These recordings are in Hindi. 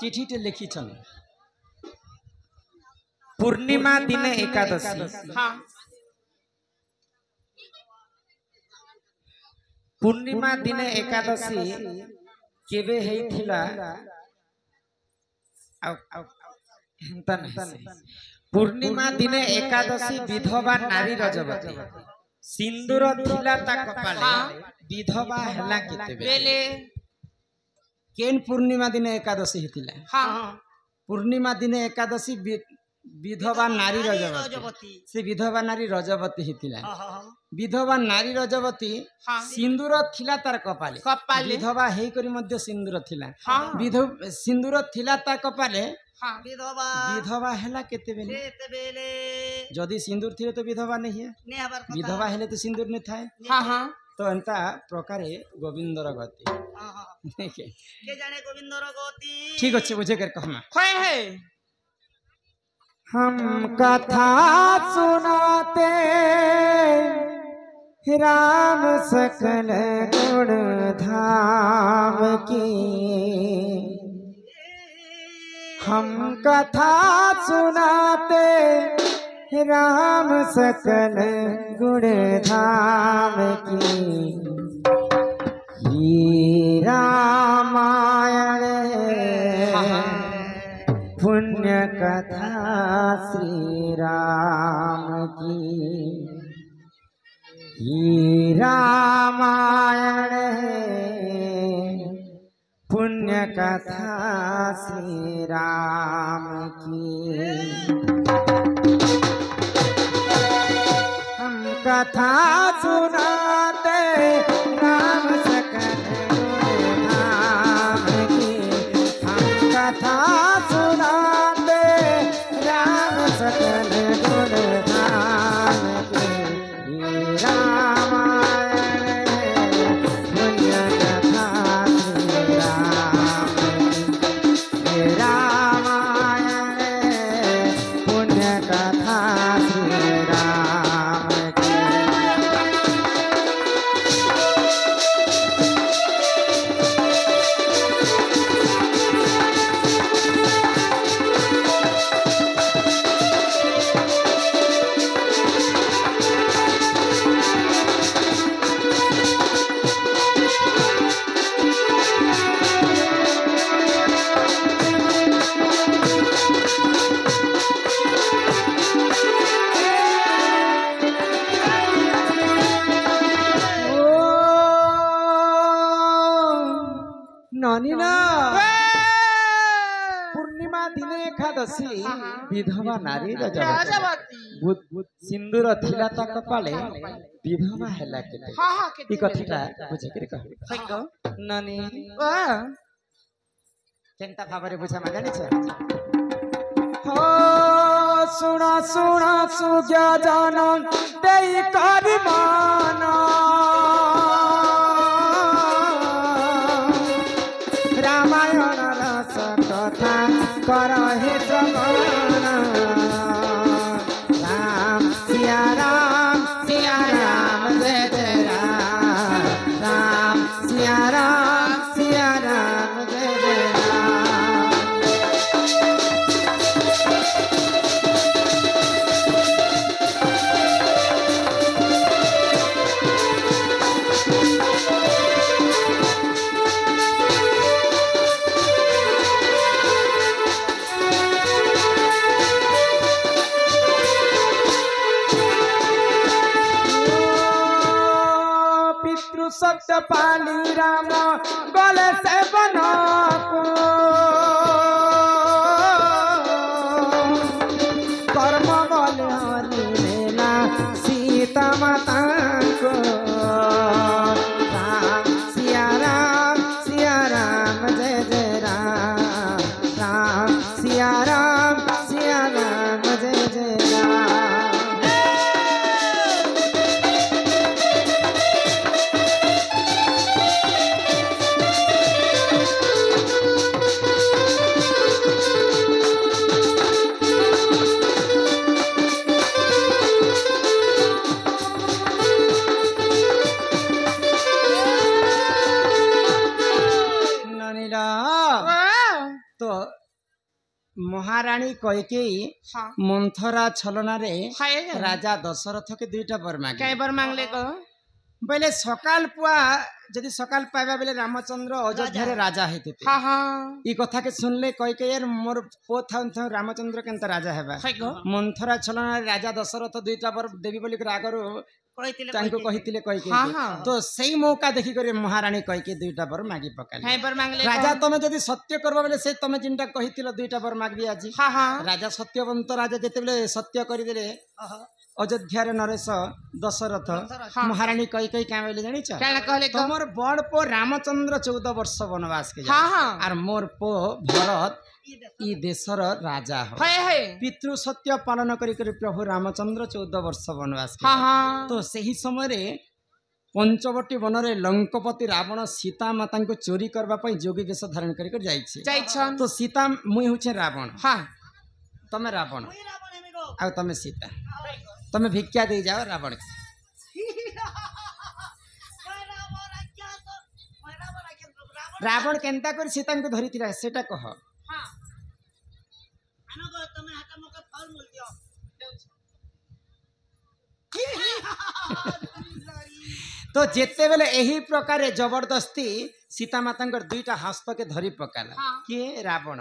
चिठीटे लिखिछन पूर्णिमा दिने एकादशी हाँ पूर्णिमा दिने एकादशी केबे हेइथिला पूर्णिमा दिने एकादशी विधवा नारी रजवती सिंदूर थिला ता कपाले विधवा हला केतेबेले केन पूर्णिमा दिन एकादशी हितिला हाँ पूर्णिमा दिन एकादशी विधवा नारी रजवती से विधवा नारी रजवती हितिला विधवा नारी रजवती सिंदूर थिला तार कपाले विधवा हेई करी मध्य सिंदूर थिला सिंदूर थिला ता कपाले विधवा हेला केतेबेले जदी सिंदूर थिले तो विधवा नहीं है विधवा हेले तो सिंदूर नहीं थाए तो अंता प्रकारे गोविंदर गति के जाने गोविंदर गति ठीक अच्छे बुझे कर कहना है हम कथा सुनाते राम सकल गुण धाम की हम कथा सुनाते राम सकल गुण धाम की रामायण पुण्य कथा श्री राम की रामायण पुण्य कथा श्री राम की हम कथा सुनाते राम सकल गुण धाम की हम कथा सुनाते राम सकल गुण धाम की रामायण पुण्य कथा श्री राम की रामायण पुण्य कथा श्री राम की नानीना पूर्णिमा दिने एकादशी विधवा नारी रजवती सिंदूर थिला ता कपाले विधवा हेला केते ई कथाटा बुझे के कह नानी केनता भाबरे बुझा मा जानि छ हो सुना सुना सुजा जाना देई कर माना रामायण रस कथा करहे श्रवण राम सिया राम जय जय राम राम सिया राम जय जय राम शब्द पाली राम गले से बना को कर्म बल लेना सीता माता को राम सिया राम जय जय राम राम सिया राम जय जय राम तो महारानी कैकेयी हाँ मंथरा छलना रे हाय राजा दशरथ के दुईटा बर मांगे कई बार मांगले को बोले सकाल पुआ जदि सकाल पाइबा बेले रामचंद्र अयोध्या रे राजा हेते हाँ हाँ ई कथा के सुनले कैकेयी मोर पो था रामचंद्र केनता राजा हेबा हाय गो मंथरा छलना रे राजा दशरथ दुईटा बर देवी बोली आगरो କହିଥିଲେ तांको कहितिले कैकेयी हाँ हाँ तो सही मौका देखि करे महारानी कैकेयी दुईटा बर मागी पकाले कई बार मांगले राजा तमे जदि सत्य करबा बेले से तमे जिनटा कहितिलो दुईटा बर मागबी आज हाँ हाँ राजा सत्यवंत राजा जेते बेले सत्य करिदेले अयोध्या रे नरेश दशरथ महारानी कैकेयी क्या बोले जानी छ क्या कहले को तमर बड़ पो रामचंद्र 14 वर्ष वनवास के हाँ हाँ और मोर पो भरत ई देशर राजा हो हाय हाय पितृ सत्य पालन करी करी प्रभु रामचंद्र 14 वर्ष वनवास के हाँ हाँ तो सही समय रे पंचवटी वन रे लंकपति रावण सीता माता को चोरी करबा पई जोगी वेश धारण करी कर जाई छै जाई छन तो सीता मुई होछे रावण हाँ तमे रावण आ तमे सीता तमे भिक्षा दे जाओ रावण के रावण केनता कर सीता को धरी थिला सेटा कह तो जेते बेले एही प्रकार जबरदस्ती सीता माता दुईटा हस्त के धरी पकाला किए रावण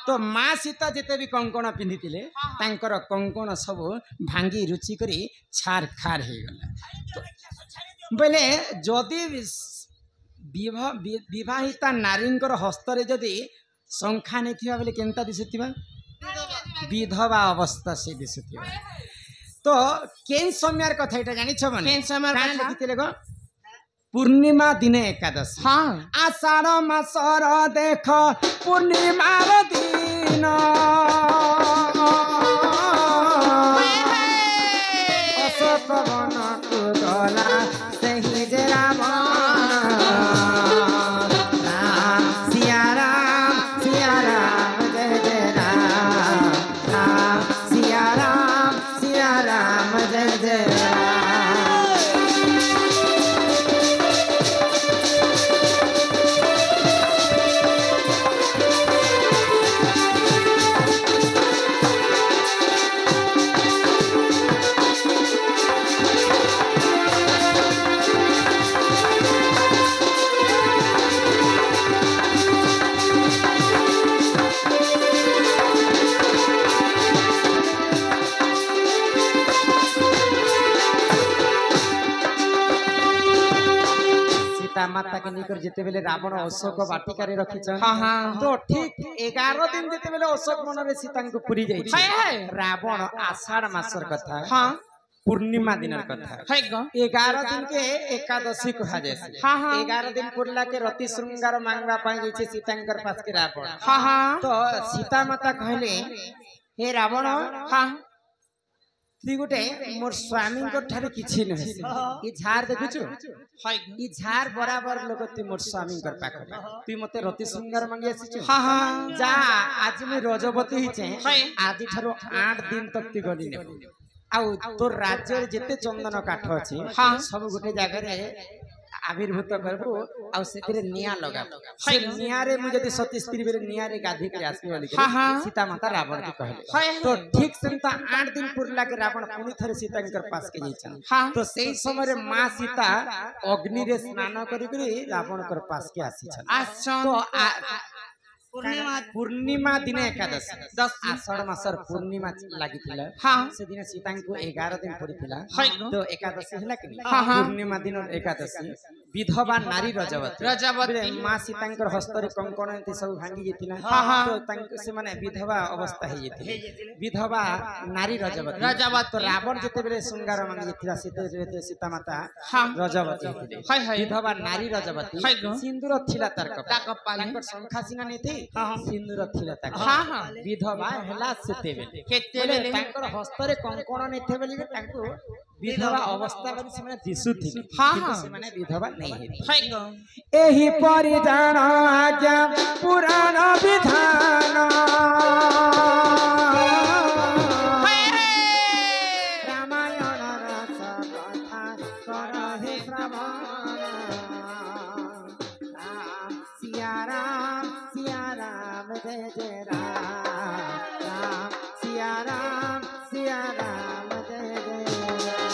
तो माँ सीता जेते भी कंकण पिंधिथिले तांकर कंकण सब भांगी रुचि करी छार खार हे गला तो बोले जदि विवाहिता नारींकर हस्तरे जदि संख्या नहीं थिबा बोले केनता दिसुथिबा विधवा अवस्था से दिसुथिबा तो केन समयर कथा एटा जानि छ माने केन समय कान कथा? लिखिथिले गो पूर्णिमा दिने एकादशी हाँ आषाढ़ मासर देख पूर्णिमार दिन अशोक वन को गला सही जे रावण सिया राम जय जय राम सिया राम जय जय राम माता के निकर जेते बेले रावण अशोक वाटिका रे रखी छन हाँ हाँ तो ठीक 11 दिन जेते बेले अशोक मन रे सीता को पुरी जाई हाय हाय रावण आषाढ़ मासर कथा हाँ पूर्णिमा दिनर कथा हाय गो 11 दिन के एकादशी कहा जाय हाँ हाँ 11 दिन पुरला के रति श्रृंगार मांगवा पाई जाय छे सीतांकर पास के रावण हाँ हाँ तो सीता माता कहले हे रावण हाँ ती गोटे मोर स्वामी को ठारे किछि न ई झार देखुछु हाय ई झार बराबर लोग ती मोर स्वामी कर पाखरे तू मते रति श्रृंगार मांगी आसीछु हाँ हाँ जा आज मैं रजवती हिचे हाय आज ठारो 8 दिन तक ती गली ने आउ तोर राज्य जेते चंदन काठ अछि हाँ सब गोटे जगह रे आविर्भूत करबो आ सेतिरे निया लगा से निया रे मु जति सती स्त्री बेले निया रे गाधी के आसबे वाली हाँ हाँ सीता माता रावण के कहले हाय तो ठीक सेंता 8 दिन पुरला के रावण पुनी थरे सीता के पास के जाइछन हाँ तो सही समय रे मां सीता अग्नि रे स्नान करी करी रावण कर पास के आसीछन आसन तो पूर्णिमा दिने एकादशी 10 आषाढ़ मासर पूर्णिमा लागिथिला हाँ से दिन सीता को 11 दिन पड़िथिला हाय तो एकादशी हला कि हाँ हाँ पूर्णिमा दिन एकादशी विधवा नारी रजवती मां सीतांकर हस्ତରେ कंकण एति सब भांगी जेतिला हाँ हाँ तो तांक से माने विधवा अवस्था हे जेतिले विधवा नारी रजवती रजवती तो रावण जेते बेले श्रृंगार मांगी जेतिला सीते सीता माता हाँ रजवती हेतिले हाय हाय विधवा नारी रजवती हाय गो सिंदूर थिला तार ता कपाले तांकर संख्या सिना नेथि सिंदूर थिला तार हाँ हाँ विधवा हेला सेते बेले केते बोले बेले तांकर हस्ତରେ कंकण नेथे बेले तांको विधवा अवस्था बनी से माने दिसुथिले हाँ किंतु हाँ से माने विधवा नहीं हेति हाय गो एही परि जान आज्ञा पुराण विधान रामायण रस कथा करहे श्रवण सिया राम जय जय राम राम सिया राम जय जय राम।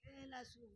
खेला सुन